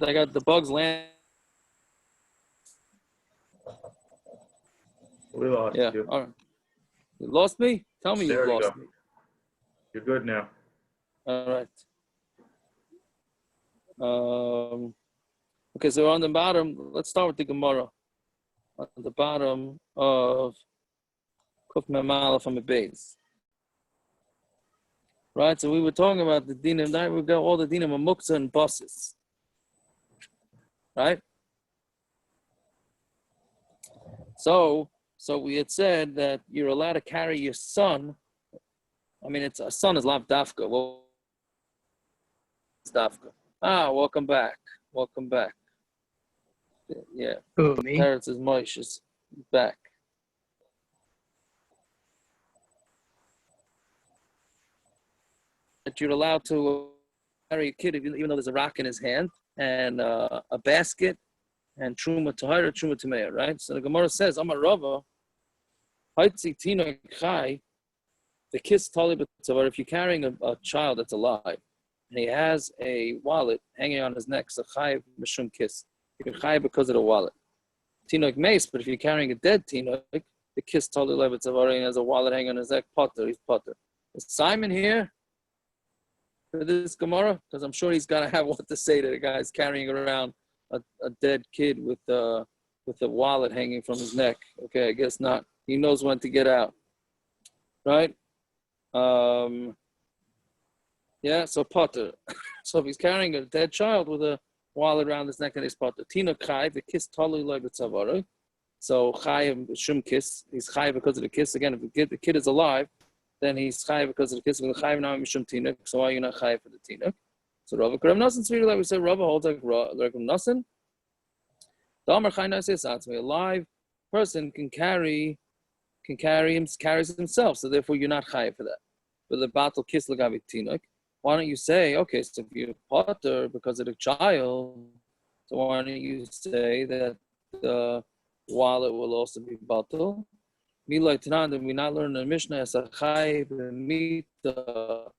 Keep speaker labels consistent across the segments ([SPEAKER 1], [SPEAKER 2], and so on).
[SPEAKER 1] I got the bugs land.
[SPEAKER 2] We lost you.
[SPEAKER 1] All right. You lost me? Tell me
[SPEAKER 2] There
[SPEAKER 1] you
[SPEAKER 2] you
[SPEAKER 1] lost
[SPEAKER 2] go.
[SPEAKER 1] me.
[SPEAKER 2] You're good now.
[SPEAKER 1] All right. Okay, so on the bottom, let's start with the Gemara. On the bottom of Kuf Memala from the base. Right, so we were talking about the dinim. Now we got all the dinim of muktza and buses. Right? So we had said that you're allowed to carry your son. I mean, it's a son is lav dafka. Well, it's dafka. Welcome back. Welcome back. Yeah.
[SPEAKER 3] Who, me?
[SPEAKER 1] Parents is Moish is back. That you're allowed to carry a kid even though there's a rock in his hand and a basket and terumah tahira, terumah tameh, right? So the Gemara says, Amar rava, haitzi tino chai, the kiss tali b'tzavar. If you're carrying a child that's alive and he has a wallet hanging on his neck, so chai mishum kiss. You're chai because of the wallet. Tinoik mace, but if you're carrying a dead tinoik, the kiss tali b'tzavar and has a wallet hanging on his neck, potter, he's potter. Is Simon here for this Gemara? Because I'm sure he's got to have what to say to the guys carrying around a dead kid with a wallet hanging from his neck. Okay, I guess not. He knows when to get out, right? Yeah, so potter. So if he's carrying a dead child with a wallet around his neck and he's potter. Tina chai, the kiss tolu loy b'tzavara. So chai shum kiss. He's chai because of the kiss. Again, if the kid is alive, then he's chai because of the kiss. Chai now mishum tinuk. So why are you not chai for the tinuk? So Rava Rav Nasan Tzviri, like we said, Rava holds like Rav Nasan. The Amar Chai says a live person carries himself. So therefore, you're not chai for that. But the battle kiss lagavi tinuk. Why don't you say, okay, so if you're potter because of the child, so why don't you say that the wallet will also be battle? Milay Tanan, we not learn in the Mishna as a chai b'mita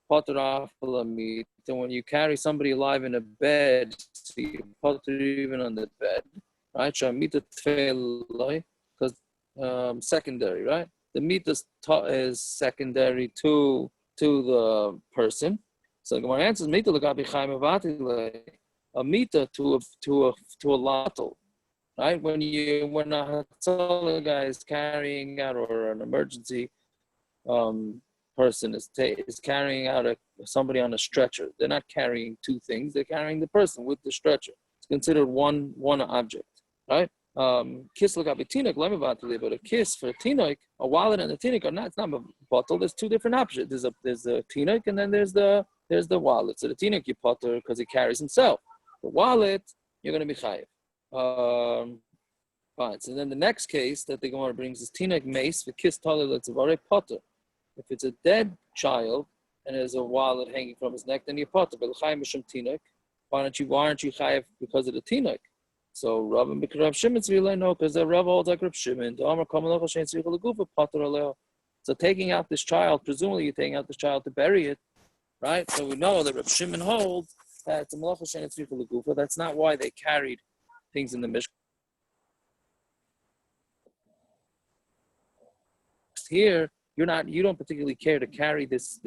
[SPEAKER 1] potter after meat. And when you carry somebody alive in a bed, so you potter even on the bed, right? Shamita tfeiloi, because secondary, right? The meat is secondary to the person. So the Gemara answers mita l'gabi chai mevatile, a mita to a lotl, right? When a hatzalah guy is carrying out, or an emergency person is carrying out somebody on a stretcher, they're not carrying two things, they're carrying the person with the stretcher. It's considered one object, right? Kiss l'gabi tinuk lemevatile, but a kiss for a tinuk, a wallet and a tinuk are not. It's not a bottle. There's two different options. There's a tinuk and then there's the wallet. So the tinuk you potter because he carries himself. The wallet you're going to be chayiv. Fine. So then the next case that the Gemara brings is tinuk mace for kiss taler letzavare potter. If it's a dead child and there's a wallet hanging from his neck, then you potter. But l'chayim mishum tinuk. Why aren't you chayiv because of the tinuk? So Rav Shimon Tzvila, no, because the Rav holds like Rav Shimon. So taking out this child, presumably you're taking out this child to bury it, right? So we know that Rav Shimon holds that it's a malacha shein tzricha legufa. That's not why they carried things in the Mishna. Here, you don't particularly care to carry this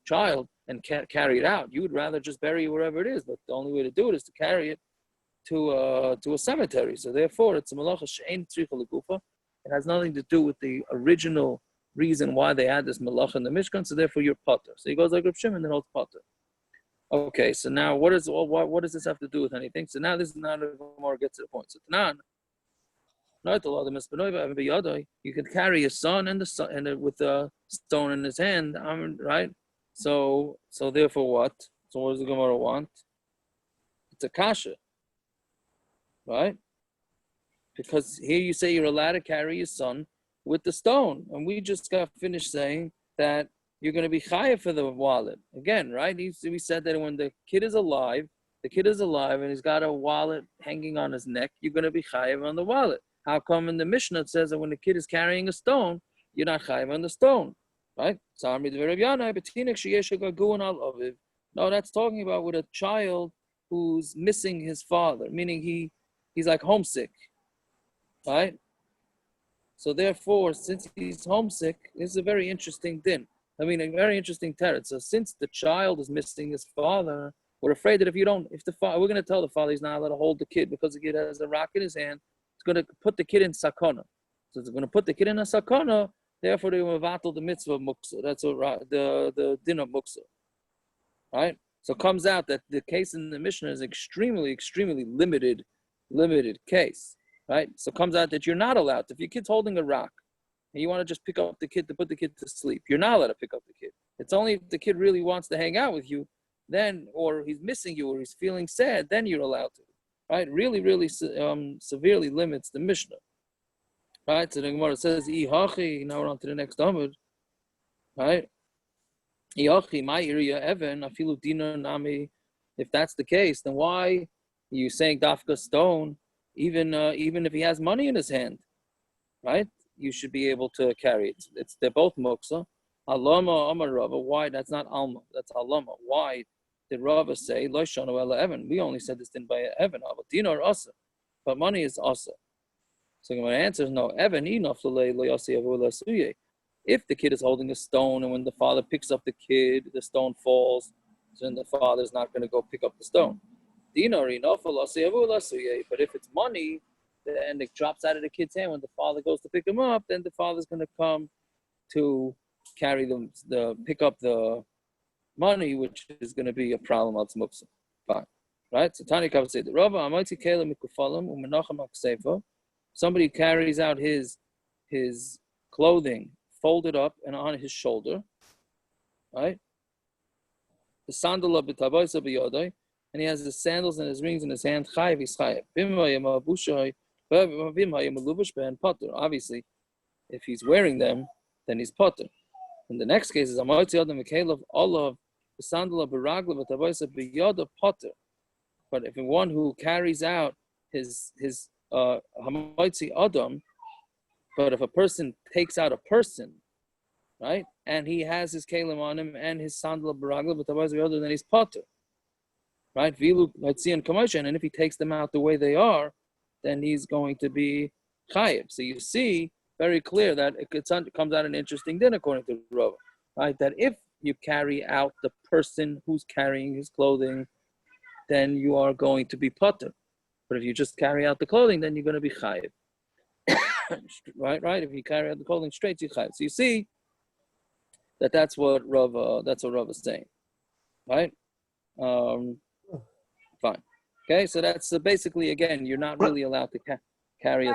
[SPEAKER 1] child and carry it out. You would rather just bury it wherever it is, but the only way to do it is to carry it to a cemetery. So therefore, it's a malacha she'ein tzricha legufa. It has nothing to do with the original reason why they had this malacha in the Mishkan. So therefore, you're potter. So he goes like Rav Shimon and holds potter. Okay, so now what does this have to do with anything? So now this is not a more get to the point. So Tanan, you can carry a son and with a stone in his hand, right? So therefore, what? So what does the Gemara want? It's a kasha. Right? Because here you say you're allowed to carry your son with the stone. And we just got finished saying that you're going to be chayav for the wallet. Again, right? We said that when the kid is alive and he's got a wallet hanging on his neck, you're going to be chayav on the wallet. How come in the Mishnah it says that when the kid is carrying a stone, you're not chayav on the stone? Right? No, that's talking about with a child who's missing his father, meaning he's like homesick, right? So therefore, since he's homesick, this is a very interesting din. I mean, a very interesting teretz. So since the child is missing his father, we're afraid that if the father, we're going to tell the father he's not allowed to hold the kid because the kid has a rock in his hand. It's going to put the kid in sakana. So it's going to put the kid in a sakana. Therefore, they will vatal the mitzvah of muktza. That's the din of muktza, right? So it comes out that the case in the Mishna is extremely, extremely limited case, right? So it comes out that you're not allowed to, if your kid's holding a rock and you want to just pick up the kid to put the kid to sleep, you're not allowed to pick up the kid. It's only if the kid really wants to hang out with you, then, or he's missing you, or he's feeling sad, then you're allowed to, right? Really, really severely limits the Mishnah, right? So the Gemara says, "Ihachi." Now we're on to the next Amud, right? Ihachi, my area, Evan, afilu dinar nami. If that's the case, then why are you saying dafka stone? Even if he has money in his hand, right? You should be able to carry it. They're both muktza. Alama Amar Rava. Why? That's not Alma. That's Alama. Why did Rava say Lo shanu ela Evan? We only said this didn't by Evan. Dinar assur, but money is assur. So my answer is no. Evan enough lo yasi avu suye. If the kid is holding a stone and when the father picks up the kid, the stone falls, so then the father's not going to go pick up the stone. Dinar enough lo yasi avu suye. But if it's money and it drops out of the kid's hand when the father goes to pick him up, then the father's going to come to carry pick up the money, which is going to be a problem al muktza. Fine, right? So Tani Kav said, "Rava amaiti kela mikufalim umenachem haksefa." Somebody carries out his clothing folded up and on his shoulder, right? The sandal b'tabaysa b'yodai, and he has his sandals and his rings in his hand. Chayiv is chayiv. Obviously, if he's wearing them, then he's potter. And the next case is Amoitzi Adam Mikhailov Olav Sandala Baragla Batavoisa Biyoda Potter. But if one who carries out his Hamoitzi Adam, but if a person takes out a person, right, and he has his kalim on him and his Sandala Baragla Batavoisa Biyoda, then he's Potter. Right? Vilu Latzian Kamoshan, and if he takes them out the way they are, then he's going to be Chayiv. So you see very clear that it comes out an interesting din according to Rava, right? That if you carry out the person who's carrying his clothing, then you are going to be potter. But if you just carry out the clothing, then you're going to be chayiv. right? If you carry out the clothing straight, you're chayiv. So you see that's what Rava's saying, right? Fine. Okay, so that's basically, again, you're not really allowed to carry a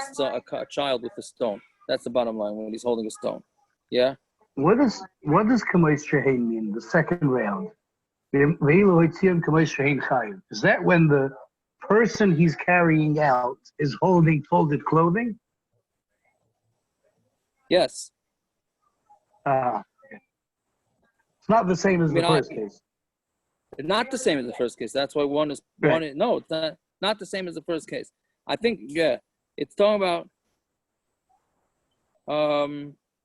[SPEAKER 1] child with a stone. That's the bottom line when he's holding a stone. Yeah?
[SPEAKER 3] What does Kamois Shahin mean, the second round? Is that when the person he's carrying out is holding folded clothing?
[SPEAKER 1] Yes.
[SPEAKER 3] Okay. It's not the same as the first case.
[SPEAKER 1] It's not the same as the first case. That's why one is no, it's not the same as the first case. I think, it's talking about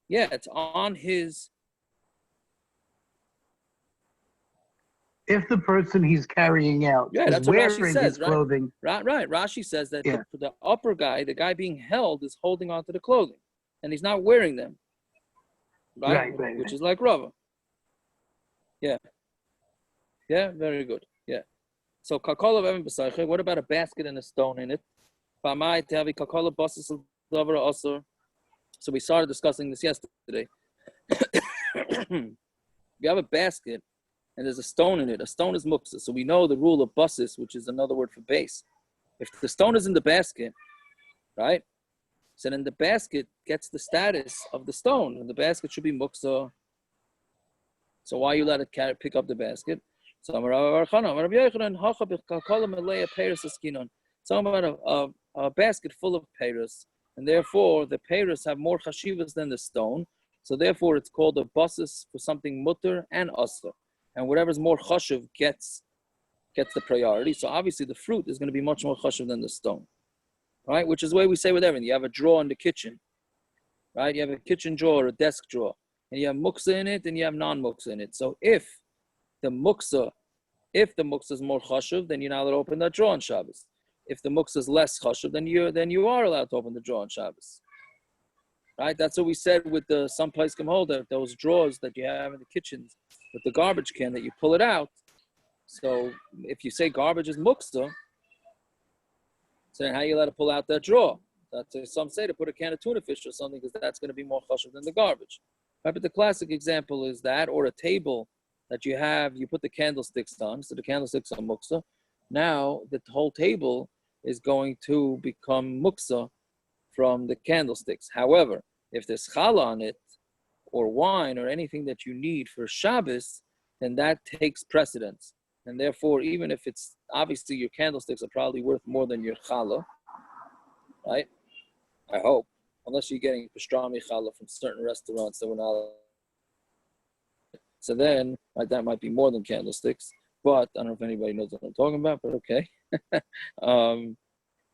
[SPEAKER 1] it's on his.
[SPEAKER 3] If the person he's carrying out is wearing his clothing.
[SPEAKER 1] Right. Rashi says that the upper guy, the guy being held, is holding onto the clothing, and he's not wearing them. Right. Which is like rava. Yeah. Yeah, very good. Yeah. So kakol of Evan B'Sayche, what about a basket and a stone in it? So we started discussing this yesterday. If you have a basket and there's a stone in it, a stone is muktza. So we know the rule of basis, which is another word for base. If the stone is in the basket, right? So then the basket gets the status of the stone, and the basket should be muktza. So why you let it pick up the basket? So talking about a basket full of peiros, and therefore the peiros have more chashivas than the stone. So therefore it's called a basis for something mutter and assur. And whatever's more chashiv gets the priority. So obviously the fruit is going to be much more chashiv than the stone, right? Which is the way we say with everything. You have a drawer in the kitchen, right? You have a kitchen drawer, a desk drawer, and you have muktza in it and you have non-muktza in it. So if the muktza If the muktza is more chashuv, then you're not allowed to open that drawer on Shabbos. If the muktza is less chashuv, then you are allowed to open the drawer on Shabbos. Right? That's what we said with the some place come hold that those drawers that you have in the kitchens with the garbage can that you pull it out. So if you say garbage is muktza, so then how are you allowed to pull out that drawer? That's some say to put a can of tuna fish or something because that's going to be more chashuv than the garbage. Right? But the classic example is that, or a table that you have, you put the candlesticks on, so the candlesticks are muktza. Now the whole table is going to become muktza from the candlesticks. However, if there's challah on it, or wine, or anything that you need for Shabbos, then that takes precedence. And therefore, even if it's, obviously your candlesticks are probably worth more than your challah, right? I hope. Unless you're getting pastrami challah from certain restaurants that we're not. So then, right, that might be more than candlesticks. But I don't know if anybody knows what I'm talking about, but okay.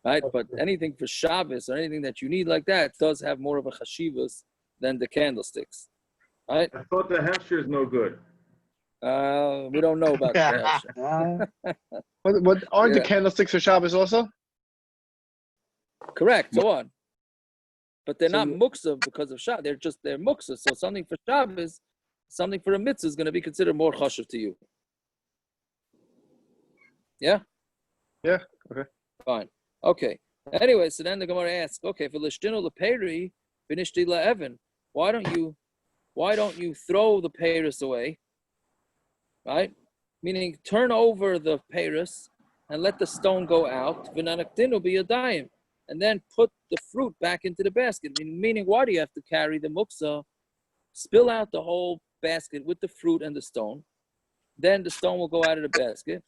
[SPEAKER 1] Right, but anything for Shabbos or anything that you need like that does have more of a chashivas than the candlesticks, right?
[SPEAKER 2] I thought the heter is no good.
[SPEAKER 1] We don't know about the
[SPEAKER 4] What aren't the
[SPEAKER 1] Yeah.
[SPEAKER 4] candlesticks for Shabbos also?
[SPEAKER 1] Correct. So on, but they're
[SPEAKER 4] So-
[SPEAKER 1] not muktza because of Shabbos. They're muktza. So something for Shabbos, something for a mitzvah is going to be considered more chashuv to you. Yeah.
[SPEAKER 4] Yeah. Okay.
[SPEAKER 1] Fine. Okay. Anyway, so then the Gemara asks, okay, for lishtinu leperi, finishti laevan, why don't you throw the peiros away? Right? Meaning turn over the peiros and let the stone go out, v'nanaktinu biyadayim, and then put the fruit back into the basket. Meaning, why do you have to carry the muktza? Spill out the whole basket with the fruit and the stone. Then the stone will go out of the basket.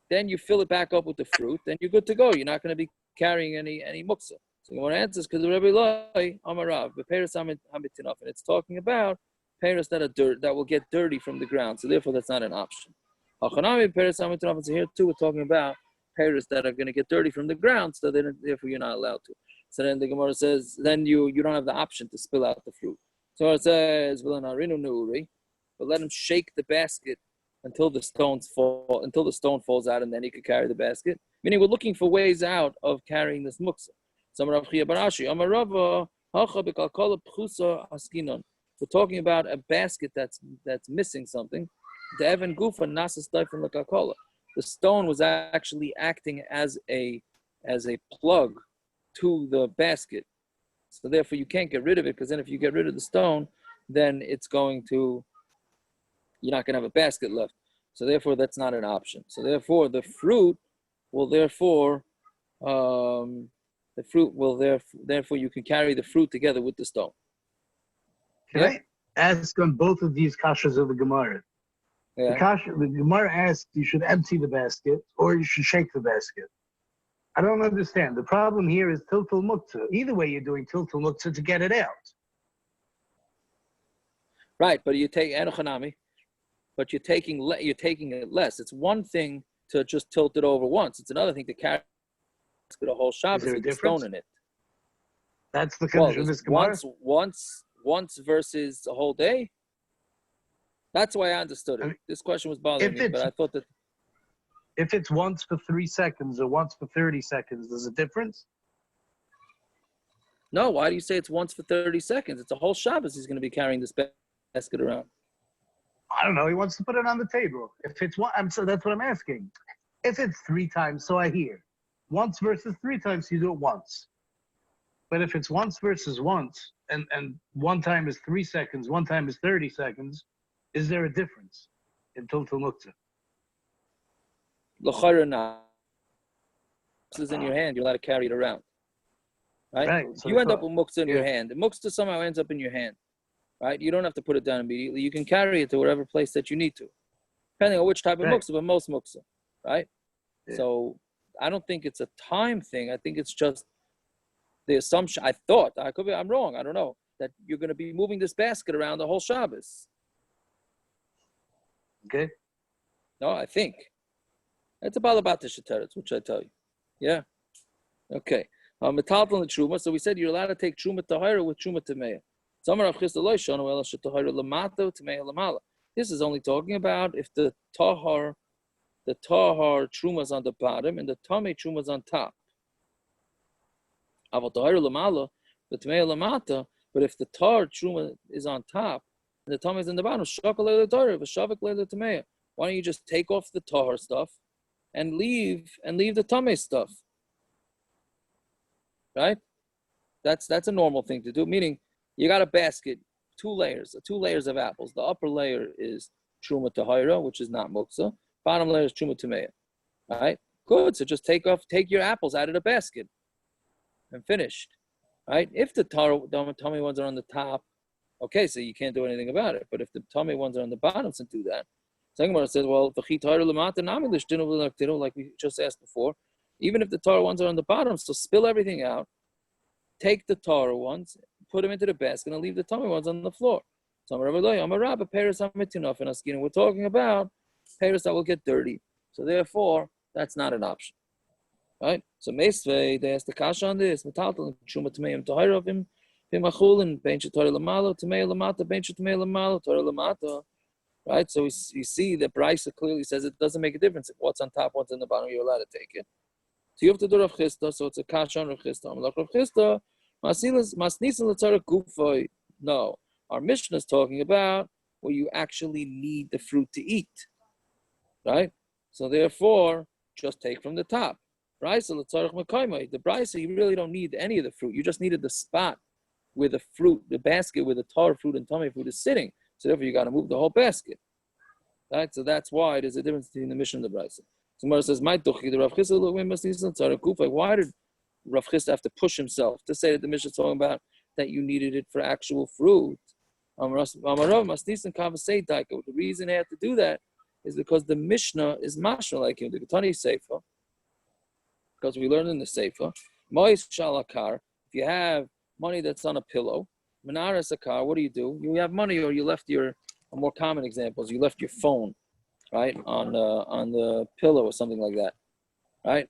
[SPEAKER 1] Then you fill it back up with the fruit. Then you're good to go. You're not going to be carrying any muktza. So you want to answer because the Rebbe Loi Amarav, the peiros hamitinaf, and it's talking about peiros that will get dirty from the ground. So therefore, that's not an option. Hachanami peiros hamitinaf. And so here too, we're talking about peiros that are going to get dirty from the ground. So then, therefore, you're not allowed to. So then the Gemara says, then you don't have the option to spill out the fruit. So it says, but let him shake the basket until the stone falls out, and then he could carry the basket. Meaning, we're looking for ways out of carrying this muktza. We're talking about a basket that's missing something. The stone was actually acting as a plug to the basket. So therefore, you can't get rid of it, because then if you get rid of the stone, then you're not going to have a basket left. So therefore, that's not an option. So therefore, the fruit will therefore you can carry the fruit together with the stone.
[SPEAKER 3] Can I ask on both of these kashas of the Gemara?
[SPEAKER 1] Yeah.
[SPEAKER 3] The Gemara asks you should empty the basket or you should shake the basket. I don't understand. The problem here is tiltul muktza. Either way, you're doing tiltul muktza to get it out.
[SPEAKER 1] Right, but you take enochanami, but you're taking it less. It's one thing to just tilt it over once. It's another thing to carry a whole Shabbos with a stone in it.
[SPEAKER 3] That's the condition of this Gemara?
[SPEAKER 1] Once versus a whole day. That's why I understood it. This question was bothering me, but I thought that
[SPEAKER 3] if it's once for 3 seconds or once for 30 seconds, there's a difference?
[SPEAKER 1] No, why do you say it's once for 30 seconds? It's a whole Shabbos he's going to be carrying this basket around.
[SPEAKER 3] I don't know. He wants to put it on the table. If it's one, so that's what I'm asking. If it's 3 times, so I hear. Once versus 3 times, you do it once. But if it's once versus once, and one time is 3 seconds, one time is 30 seconds, is there a difference in total muktza?
[SPEAKER 1] L'chayra not. This is in your hand. You're allowed to carry it around. Right?
[SPEAKER 3] So
[SPEAKER 1] you end up with muktza in your hand. The muktza somehow ends up in your hand. Right? You don't have to put it down immediately. You can carry it to whatever place that you need to, depending on which type of muktza, but most muktza. Right? Yeah. So I don't think it's a time thing. I think it's just the assumption. I'm wrong. I don't know, that you're going to be moving this basket around the whole Shabbos.
[SPEAKER 3] Okay.
[SPEAKER 1] No, I think. It's about the heter, which I tell you. Yeah. Okay. Metaltal and terumah. So we said you're allowed to take terumah tahira with terumah tameh. This is only talking about if the the tahar truma is on the bottom and the tameh truma is on top. But if the tar truma is on top and the tameh is in the bottom, why don't you just take off the tar stuff and leave the tameh stuff? Right? That's a normal thing to do. Meaning, you got a basket, two layers of apples. The upper layer is truma tahira, which is not muktza. Bottom layer is truma tameh. Right? Good. So just take your apples out of the basket and finished. Right? If the tummy ones are on the top, okay, so you can't do anything about it. But if the tummy ones are on the bottom, so do that. Second one says, well, like we just asked before, even if the tar ones are on the bottom, so spill everything out, take the tar ones, put them into the basket, and leave the tummy ones on the floor. So we're talking about pairs that will get dirty. So therefore, that's not an option. Right? So Meisvei, they asked the kasha on this. Metaltal Truma Tameim Tahirovim, Pimachulin, Bench Torah Lamalo, Tamei Lamata, Bench Tamei Lamalo, Torah Lamata. Right? So we see that Brisa clearly says it doesn't make a difference if what's on top, what's in the bottom, you're allowed to take it. So you have to do Rav Chisda, so it's a kasha on Rav Chisda. Rav Chisda, Masnisan L'tzarek Gufay. No. Our Mishna is talking about where you actually need the fruit to eat. Right? So therefore, just take from the top. The brisa, you really don't need any of the fruit. You just needed the spot where the fruit, the basket where the tar fruit and tameh fruit is sitting. So therefore, you got to move the whole basket. Right? So that's why there's a difference between the Mishna and the brisa. So Gemara says, why did Rav Chisda have to push himself to say that the Mishna is talking about that you needed it for actual fruit? The reason he had to do that is because the Mishnah is mashma like him. The Ketani Sefer, because we learned in the Sefer, Mois Shalakar, if you have money that's on a pillow, Menaras Akar, what do? You have money, or you left a more common example is you left your phone, right, on the pillow or something like that, right?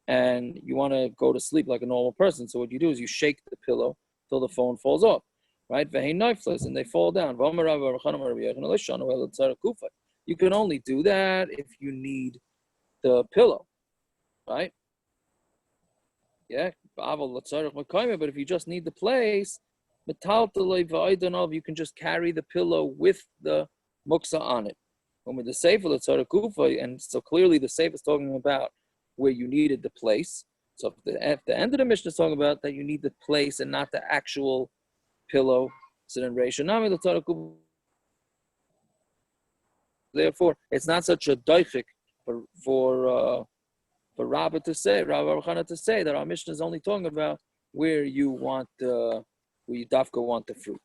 [SPEAKER 1] And you want to go to sleep like a normal person. So what you do is you shake the pillow till the phone falls off, right? And they fall down. You can only do that if you need the pillow, right? Yeah, but if you just need the place, you can just carry the pillow with the muktza on it. When with the sefer, and so clearly the sefer is talking about where you needed the place. So at the end of the Mishnah is talking about that you need the place and not the actual pillow. So then therefore, it's not such a doichik for rava to say that our Mishnah is only talking about where you want where you dafka want the fruit.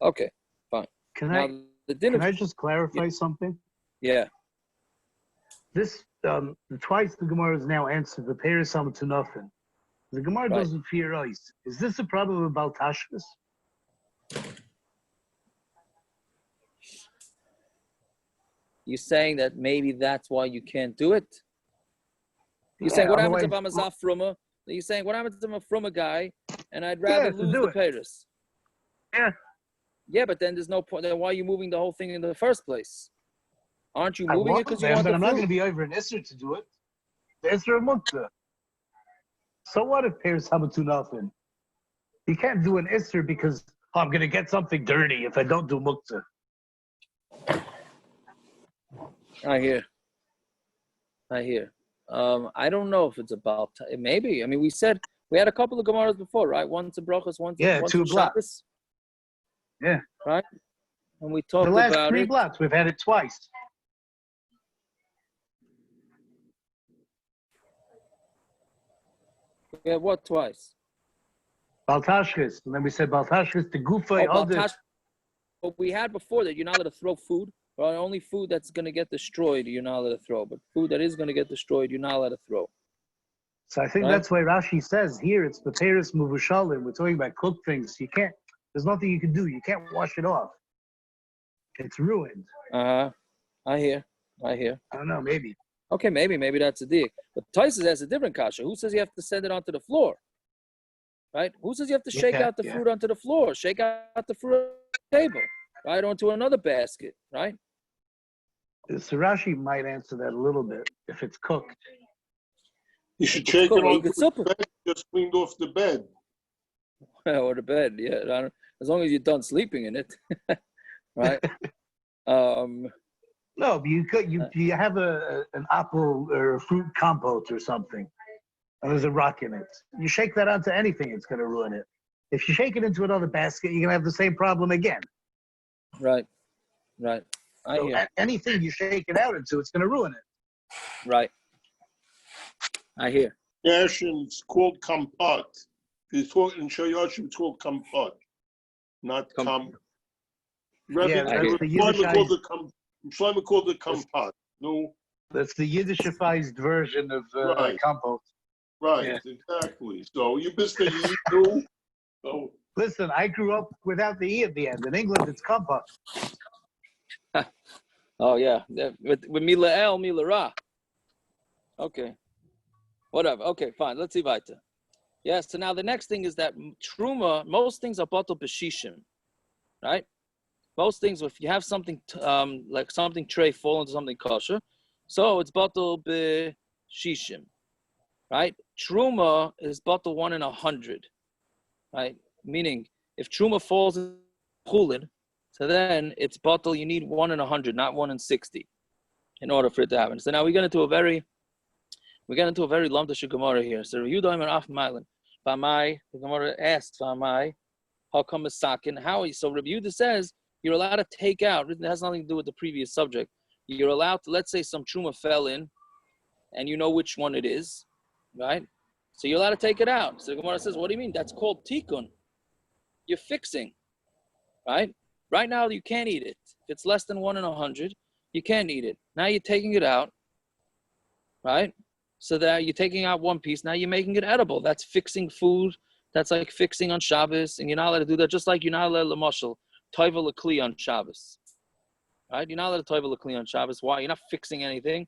[SPEAKER 1] Okay, fine.
[SPEAKER 3] Can I just clarify something?
[SPEAKER 1] Yeah.
[SPEAKER 3] This twice the Gemara has now answered the peiros to nothing. The Gemara doesn't fear ice. Is this a problem about tashkas?
[SPEAKER 1] You're saying that maybe that's why you can't do it? You're saying what happens if I'm a zafruma? You're saying what happens if I'm a fruma guy and I'd rather lose the peiros?
[SPEAKER 3] Yeah.
[SPEAKER 1] Yeah, but then there's no point. Then why are you moving the whole thing in the first place? Aren't you moving it because you want the fruit?
[SPEAKER 3] I'm not going to be over an issur to do it. The issur muktza. So what if peiros to nothing? You can't do an issur because I'm going to get something dirty if I don't do muktza.
[SPEAKER 1] I hear. I don't know if it's about maybe. I mean, we had a couple of gemaras before, right? One's a brachos, one's
[SPEAKER 3] two
[SPEAKER 1] Shabbos.
[SPEAKER 3] Yeah.
[SPEAKER 1] Right. And we talked
[SPEAKER 3] about
[SPEAKER 1] the last
[SPEAKER 3] 3 blocks. We've had it twice.
[SPEAKER 1] Yeah, what twice?
[SPEAKER 3] Baltashkis, and then we said Baltashkis to Gufay.
[SPEAKER 1] But we had before that you're not allowed to throw food. Or only food that's going to get destroyed, you're not allowed to throw. But food that is going to get destroyed, you're not allowed to throw.
[SPEAKER 3] So I think that's why Rashi says here it's peiros muvushalim. We're talking about cooked things. You can't. There's nothing you can do. You can't wash it off. It's ruined.
[SPEAKER 1] I hear.
[SPEAKER 3] I don't know. Maybe.
[SPEAKER 1] Okay, maybe that's a dig. But Tyson has a different kasha. Who says you have to send it onto the floor? Right? Who says you have to shake out the fruit onto the floor? Shake out the fruit on the table. Right, onto another basket, right?
[SPEAKER 3] So Rashi might answer that a little bit if it's cooked.
[SPEAKER 5] You should
[SPEAKER 1] It's
[SPEAKER 5] shake
[SPEAKER 1] cool.
[SPEAKER 5] it
[SPEAKER 1] You
[SPEAKER 5] onto
[SPEAKER 1] could
[SPEAKER 5] the
[SPEAKER 1] sup it.
[SPEAKER 5] bed, just cleaned off the bed.
[SPEAKER 1] Or the bed, yeah. I don't, as long as you're done sleeping in it, right?
[SPEAKER 3] No, but you have an apple or a fruit compote or something, and there's a rock in it. You shake that onto anything, it's going to ruin it. If you shake it into another basket, you're going to have the same problem again.
[SPEAKER 1] Right. I
[SPEAKER 3] So
[SPEAKER 1] hear.
[SPEAKER 3] anything you shake it out into, it's going to ruin it.
[SPEAKER 1] Right. I hear.
[SPEAKER 5] Yashim, it's called compote. If you talk in Shayashim, it's called compote, not
[SPEAKER 3] Yeah, that's the
[SPEAKER 5] Shlomo called it compote. No,
[SPEAKER 3] That's the Yiddishified version of
[SPEAKER 5] Right.
[SPEAKER 3] compote.
[SPEAKER 5] right,
[SPEAKER 3] Yeah.
[SPEAKER 5] exactly. So you missed the you. So
[SPEAKER 3] Listen, I grew up without the E at the end. In England, it's compote.
[SPEAKER 1] Oh yeah. With Mila El, Mila Ra. Okay. Whatever. Okay, fine. Let's see weiter. Yeah, so now the next thing is that terumah, most things are batal b'shishim, right? Most things, if you have something like something tray fall into something kosher, so it's batal b'shishim, right? Terumah is batal 1 in 100, right? Meaning, if terumah falls in chulin, so then it's batal. You need 1 in 100, not 1 in 60, in order for it to happen. So now we get into a very lamdash Gemara here. So Yehuda Imer Af Mailan. The Gemara asked, how come it's sakin? How? So Rabbi Yehuda says you're allowed to take out. It has nothing to do with the previous subject. You're allowed to, let's say some truma fell in, and you know which one it is, right? So you're allowed to take it out. So the Gemara says, what do you mean? That's called tikkun. You're fixing, right? Right now you can't eat it. If it's less than 1 in 100, you can't eat it. Now you're taking it out, right? So that you're taking out one piece, now you're making it edible. That's fixing food. That's like fixing on Shabbos, and you're not allowed to do that. Just like you're not allowed to mashal toivel kli on Shabbos, right? You're not allowed to toivel kli on Shabbos. Why? You're not fixing anything.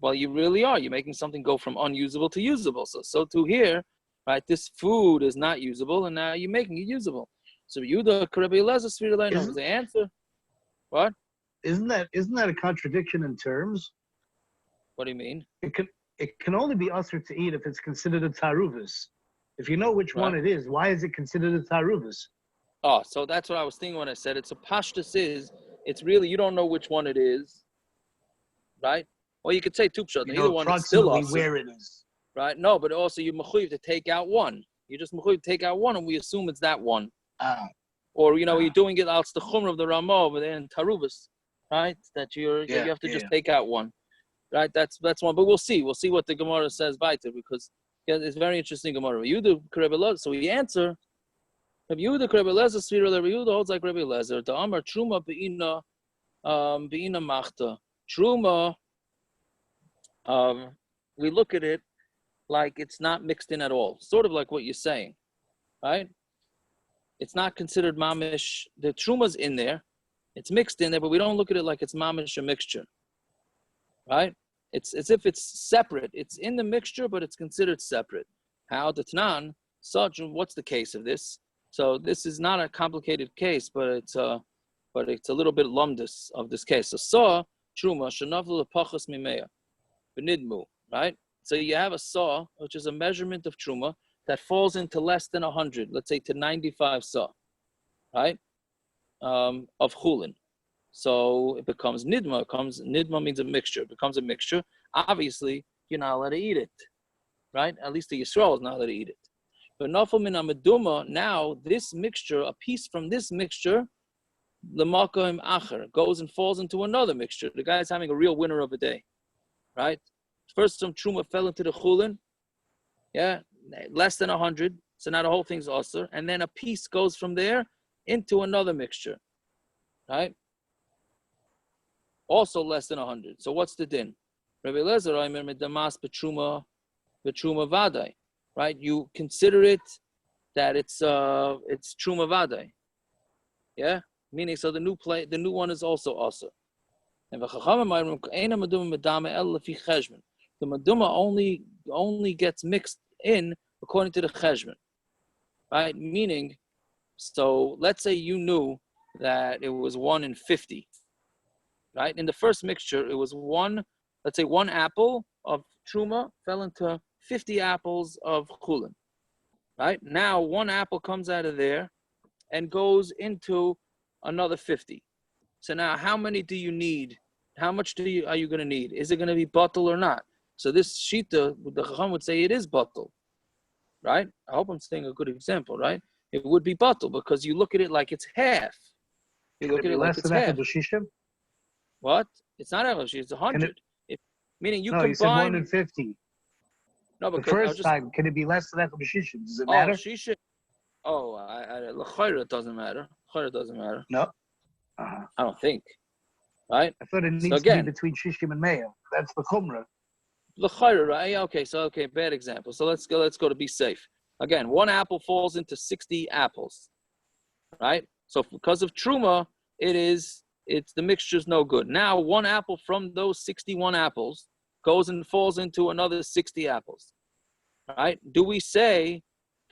[SPEAKER 1] Well, you really are. You're making something go from unusable to usable. So to here, right? This food is not usable, and now you're making it usable. So Yuda Rabbi Elazar Svir Leino is the answer. What?
[SPEAKER 3] Isn't that a contradiction in terms?
[SPEAKER 1] What do you mean?
[SPEAKER 3] It can only be assur to eat if it's considered a taruvis. If you know which one it is, why is it considered a taruvis?
[SPEAKER 1] Oh, so that's what I was thinking when I said it. So pashtus is, it's really, you don't know which one it is, right? Or you could say tupshat.
[SPEAKER 3] You
[SPEAKER 1] Either
[SPEAKER 3] know
[SPEAKER 1] one is still
[SPEAKER 3] approximately
[SPEAKER 1] assur,
[SPEAKER 3] where it is.
[SPEAKER 1] right? No, but also you mechuyev to take out one. You just mechuyev to take out one, and we assume it's that one. Or you're doing it out the chumrah of the Ramah over there in taruvis, right? That you have to just take out one. Right, that's one, but we'll see. We'll see what the Gemara says weiter, because it's very interesting Gemara. So we answer. Rabbi Yehuda Rabbi Elazar Svira. Rabbi Yehuda holds like Rabbi Elazar. The Amar Truma beina machta. Truma. We look at it like it's not mixed in at all. Sort of like what you're saying, right? It's not considered mamish. The truma's in there. It's mixed in there, but we don't look at it like it's mamish a mixture, right? It's as if it's separate. It's in the mixture, but it's considered separate. How? The Tanan, such, what's the case of this? So this is not a complicated case, but it's a little bit lumdus of this case. So saw truma shenavlu lepachas mimeya benidmu, right? So you have a saw, which is a measurement of truma that falls into less than 100, let's say to 95 saw, right? Of chulin. So it becomes nidma. Nidma means a mixture. It becomes a mixture. Obviously, you're not allowed to eat it, right? At least the Yisrael is not allowed to eat it. But nafal min amaduma, now this mixture, a piece from this mixture, l'makom acher, goes and falls into another mixture. The guy's having a real winner of a day, right? First, some truma fell into the chulin, less than 100. So now the whole thing's assur, and then a piece goes from there into another mixture, right? Also less than 100. So what's the din? Rabbi Elazar, I remember damas betruma vadai, right? You consider it that it's truma vadai, yeah. Meaning, so the new one is also assur. And the maduma only gets mixed in according to the cheshbon, right? Meaning, so let's say you knew that it was 1 in 50. right? In the first mixture, it was one, let's say 1 apple of truma fell into 50 apples of chulin, right? Now 1 apple comes out of there and goes into another 50. So now how many do you need? How much are you going to need? Is it going to be bottle or not? So this shita, the Chacham would say it is bottle, right? I hope I'm saying a good example, right? It would be bottle because you look at it like it's half. You look at it like it's half. What? It's not Echad, it's 100. Meaning you
[SPEAKER 3] no,
[SPEAKER 1] combine.
[SPEAKER 3] you said 150.
[SPEAKER 1] No,
[SPEAKER 3] The
[SPEAKER 1] because
[SPEAKER 3] first time, can it be less than Echad B'Shishim? Does it matter?
[SPEAKER 1] Shisha. Oh, L'chayra doesn't matter. L'chayra doesn't matter.
[SPEAKER 3] No.
[SPEAKER 1] I don't think. Right?
[SPEAKER 3] I thought it needs
[SPEAKER 1] So
[SPEAKER 3] to be
[SPEAKER 1] again,
[SPEAKER 3] between Shishim and Meah. That's the Chumrah.
[SPEAKER 1] L'chayra, right? Yeah, okay, bad example. So let's go to be safe. Again, 1 apple falls into 60 apples. Right? So because of truma, it's the mixture's no good. Now 1 apple from those 61 apples goes and falls into another 60 apples. Right? Do we say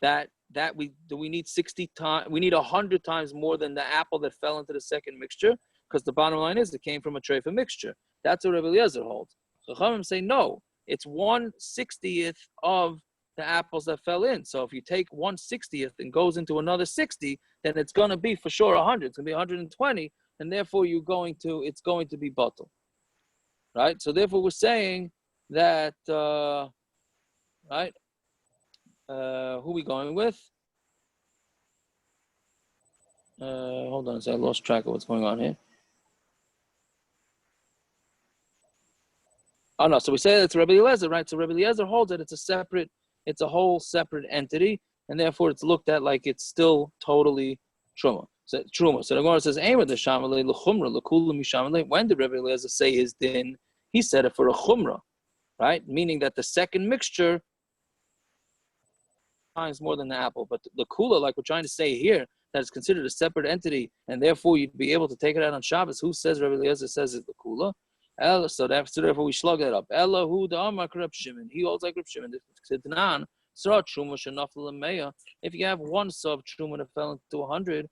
[SPEAKER 1] that we need 60 times, we need 100 times more than the apple that fell into the second mixture? Because the bottom line is it came from a treifa mixture. That's what Rebbe Eliezer holds. Chachamim say no, it's 1/60th of the apples that fell in. So if you take 1/60th and goes into another 60, then it's going to be for sure 100. It's going to be 120, and therefore it's going to be bottle. Right? So therefore we're saying that, right? Who are we going with? Hold on a second. I lost track of what's going on here. Oh no, so we say that's Rebbe Eliezer, right? So Rebbe Eliezer holds that it's a whole separate entity, and therefore it's looked at like it's still totally truma. So the Gemara says, when did Rebbe Eliezer say his din? He said it for a chumrah, right? Meaning that the second mixture times more than the apple. But the kula, like we're trying to say here, that is considered a separate entity, and therefore you'd be able to take it out on Shabbos. Who says Rebbe Eliezer says it's the kula? So therefore we slug that up. Ella who the Amar Reb Shimon. He holds like Reb Shimon. If you have 1 sov truma that fell into 100,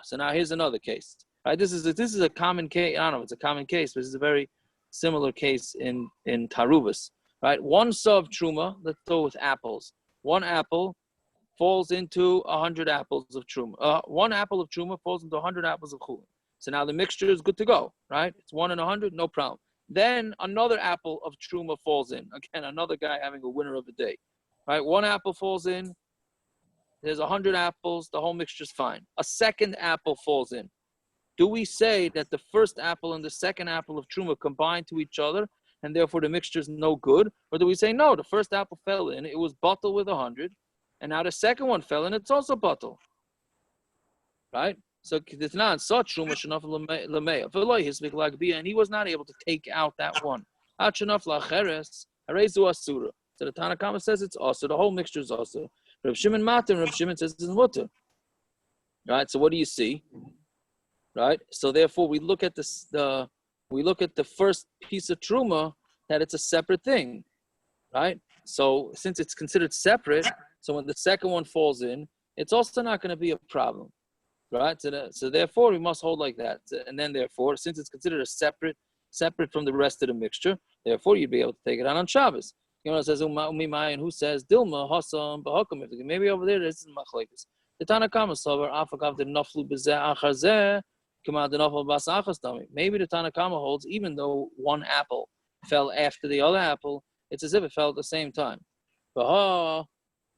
[SPEAKER 1] so now here's another case. Right? This is a common case. I don't know if it's a common case, but this is a very similar case in taruvas. Right? 1 sov truma. Let's go with apples. 1 apple falls into 100 apples of truma. 1 apple of truma falls into 100 apples of chulin. So now the mixture is good to go, right? It's 1 in 100, no problem. Then another apple of truma falls in. Again, another guy having a winner of the day, right? 1 apple falls in. There's 100 apples. The whole mixture's fine. A second apple falls in. Do we say that the first apple and the second apple of truma combine to each other, and therefore the mixture's no good? Or do we say, no, the first apple fell in, it was bottle with 100, and now the second one fell in, it's also bottle, right? So it's not such truma shenaf lameya. V'lo hisbik lagbiya, and he was not able to take out that one. At shenaf lacheres harezu assur. So the Tanna Kama says it's assur. The whole mixture is assur. Reb Shimon matir, and Reb Shimon says it's mutter. Right. So what do you see? Right. So therefore we look at the first piece of truma that it's a separate thing. Right. So since it's considered separate, so when the second one falls in, it's also not going to be a problem. Right, so therefore we must hold like that, and then therefore, since it's considered a separate from the rest of the mixture, therefore you'd be able to take it out on Shabbos. You know, it says and who says Dilma Hasam Bahakum. Maybe over there this is machlekes. The Tanna Kama Sover Afakav the Naflu Bezeh Achazeh Kama the Naflu Bas Achastami. Maybe the Tanna Kama holds even though 1 apple fell after the other apple, it's as if it fell at the same time.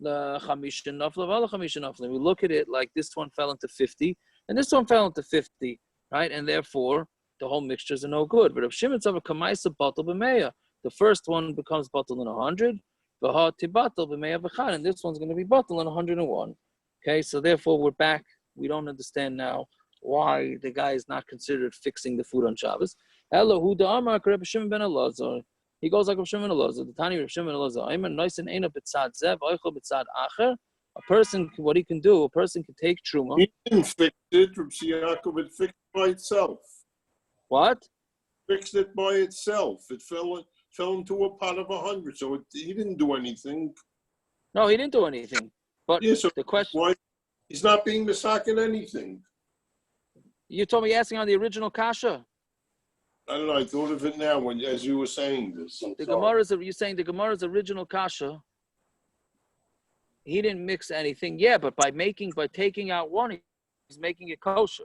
[SPEAKER 1] The chamisha nafla, we look at it like this one fell into 50 and this one fell into 50, right? And therefore the whole mixtures are no good. But if Shimon Tzava kamaisa batal b'meya, the first one becomes batal in 100, and this one's going to be batal in 101. Okay, so therefore we're back. We don't understand now why the guy is not considered fixing the food on Shabbos. Elahu da'amar Reb Shimon ben Elazar. He goes like Reb Shimon Elazar. The Tani Reb Shimon Elazar. A person, what he can do, a person can take truma.
[SPEAKER 5] He didn't fix it. Reb Yaakov, it fixed by itself.
[SPEAKER 1] What?
[SPEAKER 5] Fixed it by itself. It fell into a pot of 100. So he didn't do anything.
[SPEAKER 1] No, he didn't do anything. But
[SPEAKER 5] yeah, so
[SPEAKER 1] the question,
[SPEAKER 5] why he's not being misakin anything.
[SPEAKER 1] You told me asking on the original kasha.
[SPEAKER 5] I don't know. I thought of it now as you were saying this.
[SPEAKER 1] The Gemara's, you're saying the Gemara's original kasha, he didn't mix anything. Yeah, but by taking out one, he's making it kosher.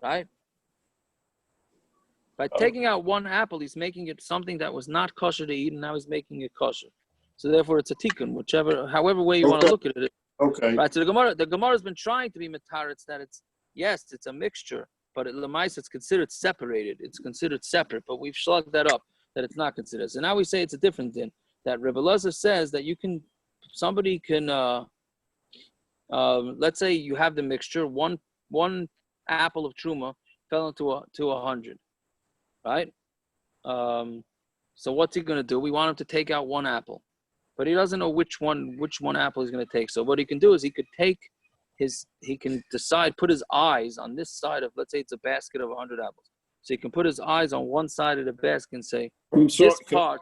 [SPEAKER 1] Right? By taking out one apple, he's making it something that was not kosher to eat, and now he's making it kosher. So therefore, it's a tikkun, however way you want to look at it.
[SPEAKER 5] Okay.
[SPEAKER 1] Right. So the Gemara has been trying to be mataritz that it's a mixture, but it's considered separated. It's considered separate, but we've slugged that up that it's not considered. So now we say it's a different din. That Rebbe Elazar says that somebody can, let's say you have the mixture. One apple of truma fell into 100, right? So what's he going to do? We want him to take out one apple, but he doesn't know which one apple he's going to take. So what he can do is he can decide, put his eyes on this side of, let's say it's a basket of 100 apples. So he can put his eyes on one side of the basket and say, this part.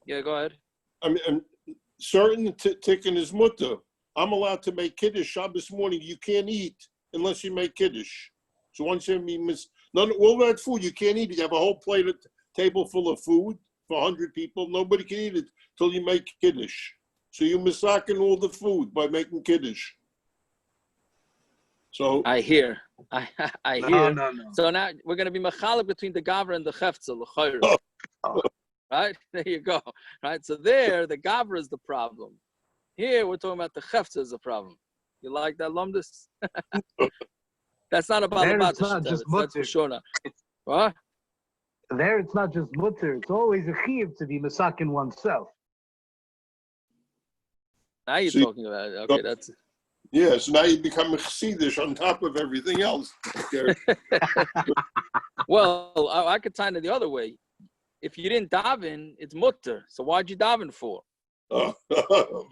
[SPEAKER 1] Yeah, go ahead.
[SPEAKER 5] I mean, certain tikkun is mutter. I'm allowed to make kiddush Shabbos morning. You can't eat unless you make kiddush. So once you miss, all that food you can't eat. You have a whole table full of food for 100 people. Nobody can eat it till you make kiddush. So you misakin all the food by making kiddush. So
[SPEAKER 1] I hear. I hear.
[SPEAKER 3] No.
[SPEAKER 1] So now we're going to be machalik between the gavra and the chefza, l'chayr. Right? There you go. Right? So there, the gavra is the problem. Here, we're talking about the chefza is the problem. You like that, lumdus? That's not about
[SPEAKER 3] there
[SPEAKER 1] the
[SPEAKER 3] it's not just
[SPEAKER 1] that's for sure not. What?
[SPEAKER 3] There it's not just mutter. It's always a chiyuv to be masakin oneself.
[SPEAKER 1] Now you're talking about it. Okay, that's...
[SPEAKER 5] yeah, so now you become a chassidish on top of everything else.
[SPEAKER 1] Well, I could tie it the other way. If you didn't daven, it's mutter. So why'd you daven for?
[SPEAKER 5] Oh,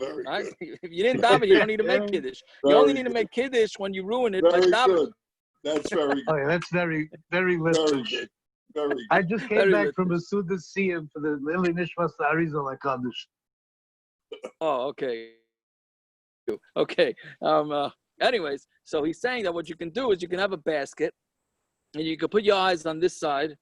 [SPEAKER 5] very
[SPEAKER 1] right?
[SPEAKER 5] good.
[SPEAKER 1] If you didn't daven, you don't need to make kiddush. You only need to make kiddush when you ruin it by davening.
[SPEAKER 5] That's very good.
[SPEAKER 3] Oh, yeah, that's very, very
[SPEAKER 5] Very
[SPEAKER 3] listish.
[SPEAKER 5] good. Very good.
[SPEAKER 3] I just came
[SPEAKER 1] Very
[SPEAKER 3] back from a Suda Siyam for the Lili Nishmas Arizal HaKadosh.
[SPEAKER 1] Oh, okay. Okay. Anyways, so he's saying that what you can do is you can have a basket, and you can put your eyes on this side,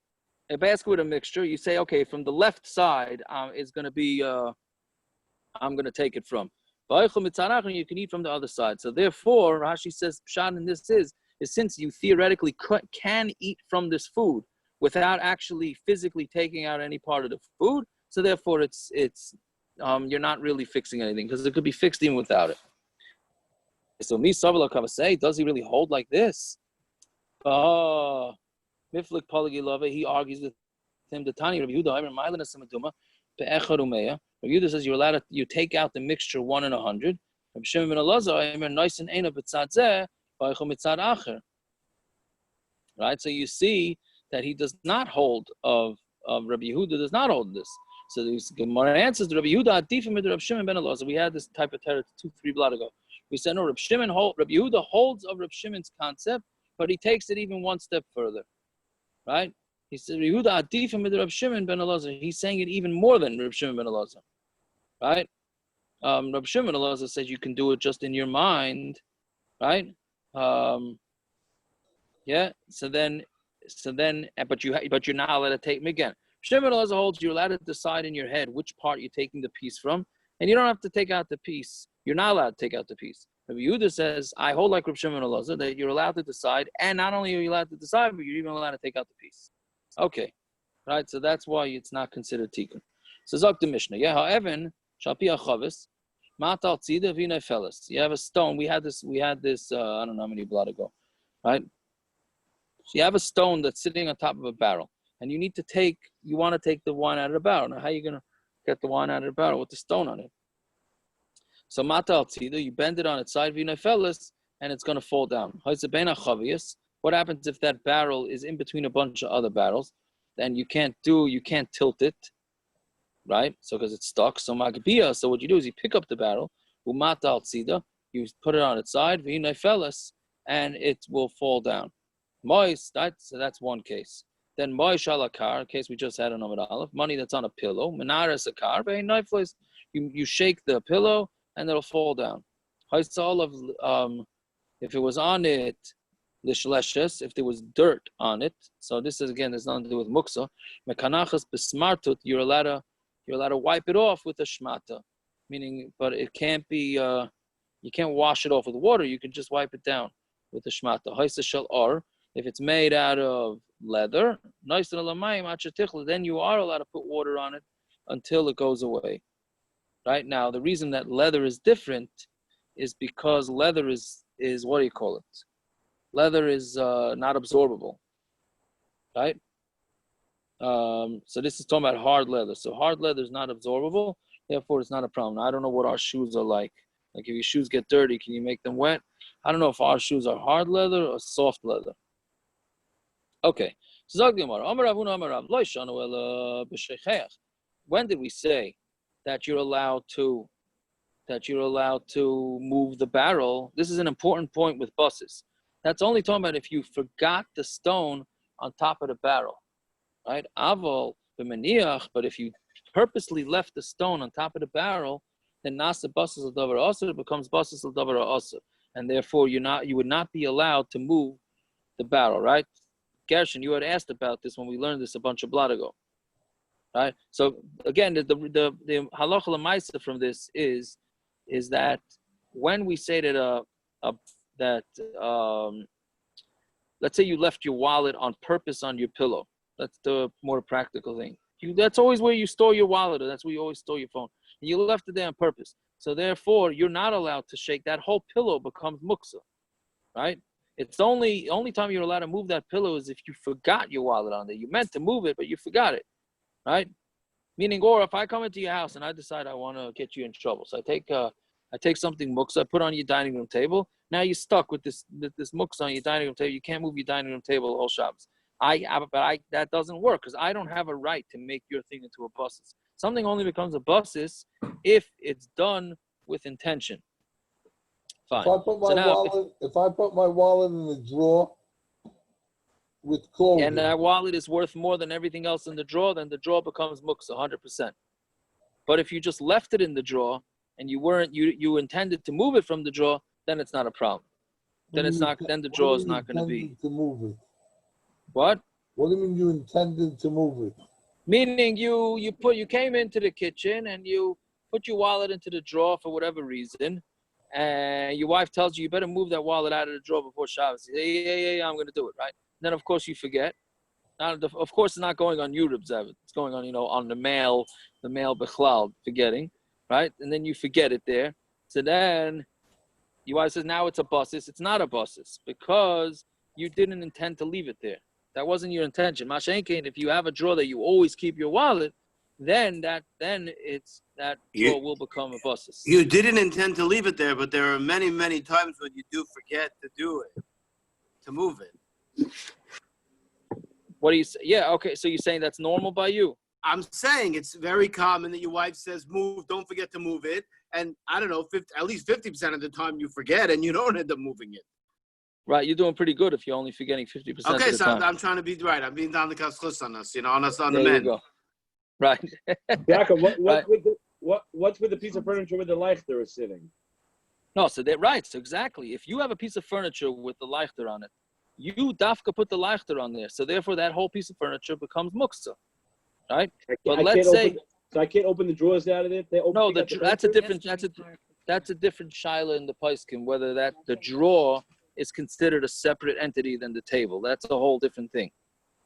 [SPEAKER 1] a basket with a mixture. You say, okay, from the left side is going to be, I'm going to take it from. And you can eat from the other side. So therefore, Rashi says, Pshat in this is since you theoretically can eat from this food without actually physically taking out any part of the food, so therefore it's you're not really fixing anything because it could be fixed even without it. So say, does he really hold like this? Miflik Palagilova, he argues with him. The Tani Rabbi Yehuda, Rabbi Yehuda says you're allowed to you take out the mixture 1 in 100. Rabbi Shimon ben Elazar, nice and ena b'tzad zeh, b'aychum b'tzad acher. Right, so you see that he does not hold of Rabbi Yehuda does not hold this. So the Gemara answers to Rabbi Yehuda adifim with Rabbi Shimon ben Elazar. We had this type of terror 2-3 blot ago. We said no, Rabbi Yehuda holds of Rabbi Shimon's concept, but he takes it even one step further. Right? He said Yehuda adifim with Rabbi Shimon ben Elazar. He's saying it even more than Rabbi Shimon ben Elazar. Right? Rabbi Shimon ben Elazar says you can do it just in your mind. Right? Yeah. So then, but you're not allowed to take them again. Shimon Elazar holds you're allowed to decide in your head which part you're taking the piece from, and you don't have to take out the piece. You're not allowed to take out the piece. Rabbi Yehuda says, I hold like Rabbi Shimon Elazar that you're allowed to decide, and not only are you allowed to decide, but you're even allowed to take out the piece. Okay, right. So that's why it's not considered tikkun. So Zok the Mishna. Yeah, however, Shapi Achavis, Matal Tzida V'nei Felis. You have a stone. We had this. I don't know how many blood ago, right? So you have a stone that's sitting on top of a barrel, and you want to take the wine out of the barrel. Now, how are you going to get the wine out of the barrel with the stone on it? So mata al tzida, you bend it on its side, v'neifelis, and it's going to fall down. What happens if that barrel is in between a bunch of other barrels? Then you can't tilt it, right? So because it's stuck. So magbiya. So what you do is you pick up the barrel, umata al tzida, you put it on its side, v'neifelis, and it will fall down. Mois, that's one case. Then Mois shalakar, case we just had on Amud Aleph, money that's on a pillow. Menares akar, you shake the pillow and it'll fall down. All of If it was on it, lishleshes, if there was dirt on it, so this is again, there's nothing to do with muktza. Mekanachas besmartut, you're allowed to wipe it off with a shmata, meaning, but it can't be, you can't wash it off with water. You can just wipe it down with a shmata. Haisa shel or, if it's made out of leather, then you are allowed to put water on it until it goes away. Right now, the reason that leather is different is because leather is what do you call it? Leather is not absorbable, right? So this is talking about hard leather. So hard leather is not absorbable, therefore it's not a problem. Now, I don't know what our shoes are like. Like if your shoes get dirty, can you make them wet? I don't know if our shoes are hard leather or soft leather. Okay. When did we say that you're allowed to move the barrel? This is an important point with buses. That's only talking about if you forgot the stone on top of the barrel, right? Aval b'maniach, but if you purposely left the stone on top of the barrel, then nasa buses al davar assur becomes buses al davar assur, and therefore you would not be allowed to move the barrel, right? Gershon, you had asked about this when we learned this a bunch of blot ago, right? So again, the halacha l'maisa from this is that when we say that let's say you left your wallet on purpose on your pillow. That's the more practical thing. That's always where you store your wallet, or that's where you always store your phone. And you left it there on purpose. So therefore, you're not allowed to shake. That whole pillow becomes muktza, right? It's only time you're allowed to move that pillow is if you forgot your wallet on there. You meant to move it, but you forgot it, right? Meaning, or if I come into your house and I decide I want to get you in trouble, so I take something muktza, I put on your dining room table. Now you're stuck with this muktza on your dining room table. You can't move your dining room table all Shabbos. That doesn't work because I don't have a right to make your thing into a buses. Something only becomes a buses if it's done with intention. Fine.
[SPEAKER 6] If I put my wallet in the drawer with clothing,
[SPEAKER 1] and that wallet is worth more than everything else in the drawer, then the drawer becomes muktza 100%. But if you just left it in the drawer and you intended to move it from the drawer, then it's not a problem. Then the drawer is not going to be.
[SPEAKER 6] To move it.
[SPEAKER 1] What?
[SPEAKER 6] What do you mean you intended to move it?
[SPEAKER 1] Meaning you came into the kitchen and you put your wallet into the drawer for whatever reason, and your wife tells you better move that wallet out of the drawer before Shabbos. Yeah, I'm going to do it, right? And then of course you forget. Of course it's not going on you, Reb Zev. It's going on, on the male bechlal, forgetting, right? And then you forget it there. So then your wife says, now it's a buses. It's not a buses because you didn't intend to leave it there. That wasn't your intention. Mashenkein, if you have a drawer that you always keep your wallet, then that drawer will become a buses.
[SPEAKER 7] You didn't intend to leave it there, but there are many, many times when you do forget to do it, to move it.
[SPEAKER 1] What do you say? Yeah, okay. So you're saying that's normal by you?
[SPEAKER 7] I'm saying it's very common that your wife says, move, don't forget to move it. And I don't know, at least 50% of the time you forget and you don't end up moving it.
[SPEAKER 1] Right, you're doing pretty good if you're only forgetting 50% of the time.
[SPEAKER 7] Okay, so I'm trying to be right. I'm being down the kashlus on us, on us, on the
[SPEAKER 1] there
[SPEAKER 7] men.
[SPEAKER 1] You go. Right.
[SPEAKER 2] Yaakov,
[SPEAKER 1] Right.
[SPEAKER 2] what's with the piece of furniture where the leichter is sitting?
[SPEAKER 1] No, so they're right. So exactly. If you have a piece of furniture with the leichter on it, you dafka put the leichter on there. So therefore that whole piece of furniture becomes muktza. Right? But let's say
[SPEAKER 2] so I can't open the drawers out of it.
[SPEAKER 1] That's a different shaila in the paiskim, whether that the drawer is considered a separate entity than the table. That's a whole different thing.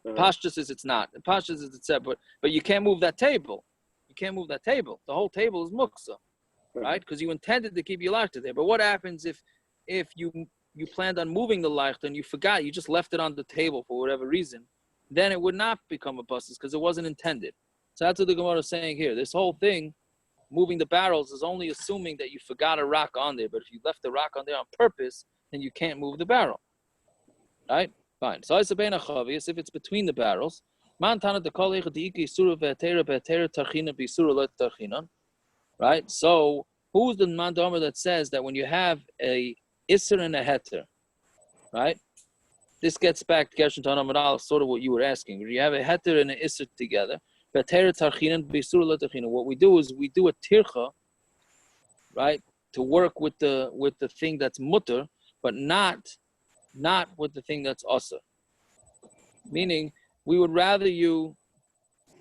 [SPEAKER 1] Pashtus says it's not. Pashtus is it's separate, but you can't move that table. You can't move that table. The whole table is muktza, right? Because you intended to keep your leichter there. But what happens if you planned on moving the leichter and you forgot, you just left it on the table for whatever reason, then it would not become a busses because it wasn't intended. So that's what the Gemara is saying here. This whole thing, moving the barrels, is only assuming that you forgot a rock on there. But if you left the rock on there on purpose, then you can't move the barrel. Right? Fine. So it's a bein achavius if it's between the barrels. Right? So who's the mandomer that says that when you have a issur and a heter, right? This gets back to Gershon Tanam, sort of what you were asking. When you have a heter and an issur together, what we do is we do a tircha, right, to work with the thing that's mutter, but not with the thing that's assur. Meaning, we would rather you.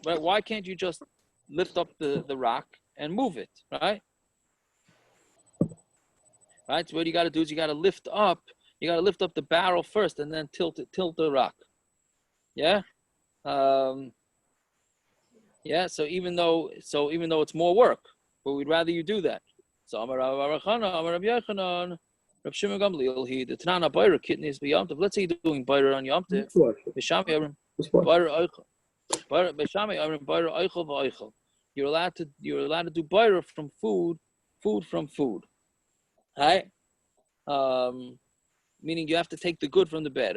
[SPEAKER 1] Right? Why can't you just lift up the rock and move it? Right? Right. So what you got to do is you got to lift up. You got to lift up the barrel first, and then tilt the rock. Yeah. Yeah. So even though it's more work, but we'd rather you do that. So Amar Rav Yochanan, Rav Shimon Gamliel, he the Tanana Bayra kidneys be Yom Tov. Let's say you're doing Bayra on Yom Tov. Bishami Abram Bayra Eichel. Bishami Abram Bayra Eichel v'Eichel. You're allowed to do Bayra from food from food. Right? Meaning you have to take the good from the bad.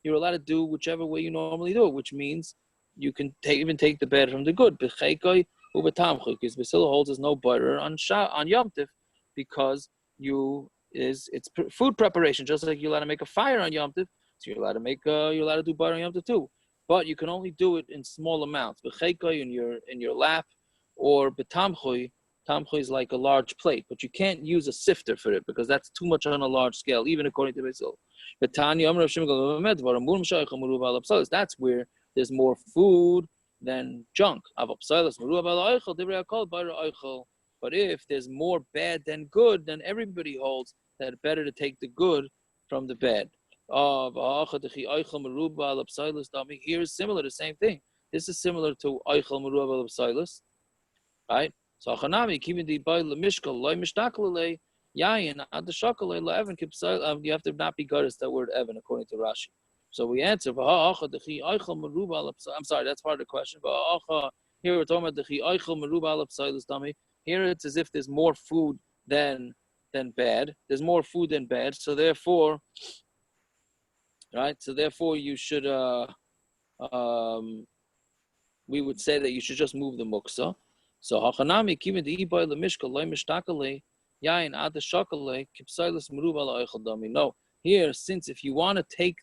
[SPEAKER 1] You're allowed to do whichever way you normally do it, which means you can even take the bad from the good. Because Basila holds there's no butter on Yom Tov because it's food preparation, just like you're allowed to make a fire on Yom Tov, so you're allowed to do butter on Yom Tov too. But you can only do it in small amounts. In your lap, or betamchui. Tamchui is like a large plate, but you can't use a sifter for it because that's too much on a large scale, even according to Basil. That's where there's more food than junk. But if there's more bad than good, then everybody holds that it's better to take the good from the bad. Here is similar, the same thing. This is similar to Eichel Meruba L'Psilis, right? So Chanami, keeping the by the mishkal, loy mishtakalele, yayin, ad the shakalele, le'evan kipsal. You have to not be goddess that word evan according to Rashi. So we answer. I'm sorry, that's part of the question. Here we're talking about the eichel meruba l'psilis dami. Here it's as if there's more food than bad. There's more food than bad. So therefore, right? So therefore, you should. We would say that you should just move the muktza. So hachanami kimin the ibay lemishkal loy mishtakale yain ad the shakale kipsilis meruba l'eichel dami. No, here since if you want to take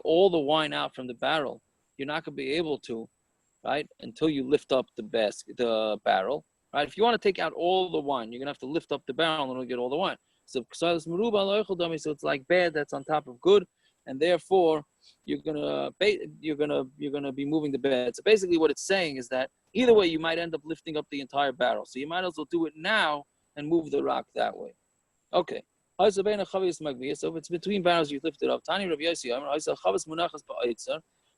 [SPEAKER 1] all the wine out from the barrel, you're not going to be able to, right, until you lift up the barrel, right? If you want to take out all the wine, you're going to have to lift up the barrel in order to get all the wine. So it's like bad that's on top of good, and therefore you're gonna be moving the bad. So basically, what it's saying is that either way, you might end up lifting up the entire barrel. So you might as well do it now and move the rock that way. Okay. So if it's between barrels, you lift it up.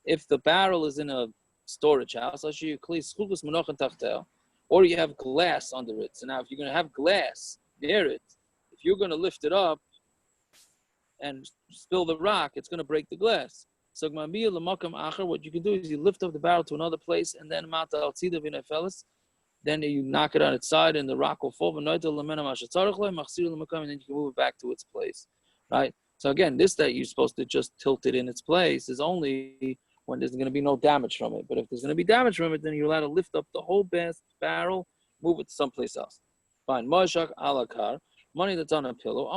[SPEAKER 1] If the barrel is in a storage house, or you have glass under it. So now if you're going to have glass near it, if you're going to lift it up and spill the rock, it's going to break the glass. So what you can do is you lift up the barrel to another place, and then then you knock it on its side, and the rock will fall. And then you can move it back to its place, right? So again, this that you're supposed to just tilt it in its place is only when there's going to be no damage from it. But if there's going to be damage from it, then you're allowed to lift up the whole barrel, move it someplace else. Fine. Moshak alakar, money that's on a pillow.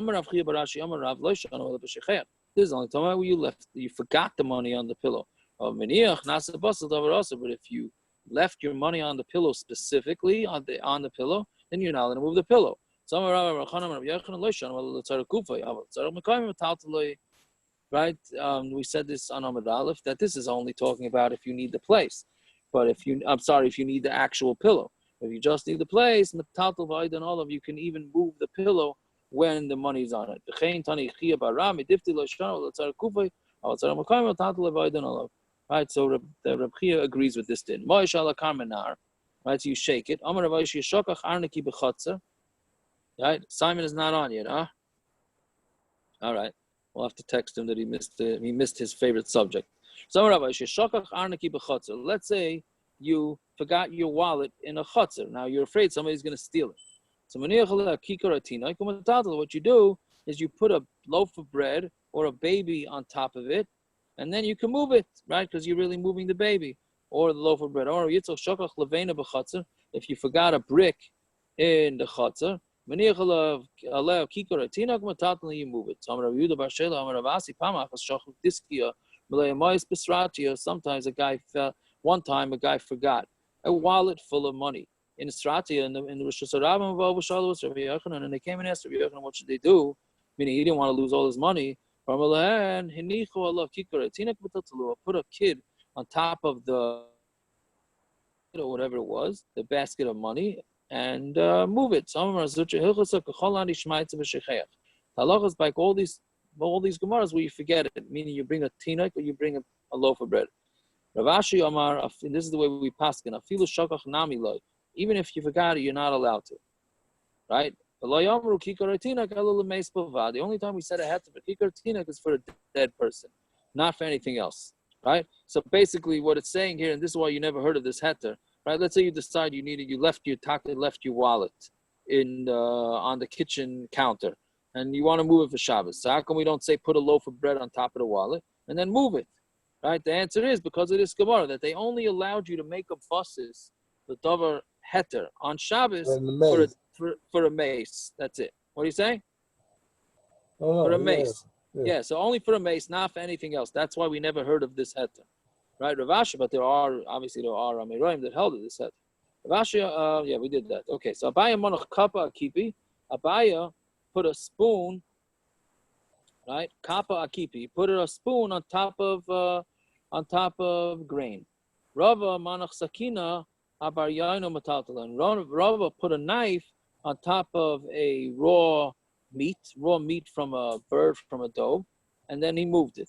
[SPEAKER 1] This is the only time where you forgot the money on the pillow. But if you left your money on the pillow specifically on the pillow, then you're not allowed to move the pillow. Right? We said this on Amud Aleph that this is only talking about if you need the place. But if you need the actual pillow. If you just need the place, and all of you can even move the pillow when the money's on it. Right, so the Reb Chia agrees with this din. Right, so you shake it. Right, Simon is not on yet, huh? All right, we'll have to text him that he missed his favorite subject. Let's say you forgot your wallet in a chutzner. Now you're afraid somebody's going to steal it. So what you do is you put a loaf of bread or a baby on top of it, and then you can move it, right? Because you're really moving the baby or the loaf of bread. Or if you forgot a brick in the chutzner, you move it. Sometimes one time a guy forgot a wallet full of money in Stratia in the Rosh Hashanah, and they came and asked Rabbi Yochanan what should they do, meaning he didn't want to lose all his money. Put a kid on top of the, or whatever it was, the basket of money, and move it. Halachas like all these gemaras where you forget it, meaning you bring a tinok or you bring a loaf of bread. Rav Ashi Amar, and this is the way we paskin. Afilu shakach nami loy. Even if you forgot it, you're not allowed to, right? The only time we said a heter for kikar tinok is for a dead person, not for anything else, right? So basically, what it's saying here, and this is why you never heard of this heter, right? Let's say you decide you left your wallet on the kitchen counter, and you want to move it for Shabbos. So how come we don't say put a loaf of bread on top of the wallet and then move it, right? The answer is because of this Gemara that they only allowed you to make a basis, the davar heter on Shabbos for a mace. That's it. What do you say? For a mace. Yeah, so only for a mace, not for anything else. That's why we never heard of this heter, right? Rav Ashi, but there are Ameroim that held of this heter. Rav Ashi, yeah, we did that. Okay, so abaya monach kappa akipi. Abaya put a spoon, right? Kappa akipi. Put a spoon on top of grain. Rava manach sakina abaryaino mataltalan. Rava put a knife on top of a raw meat from a bird, from a dove, and then he moved it,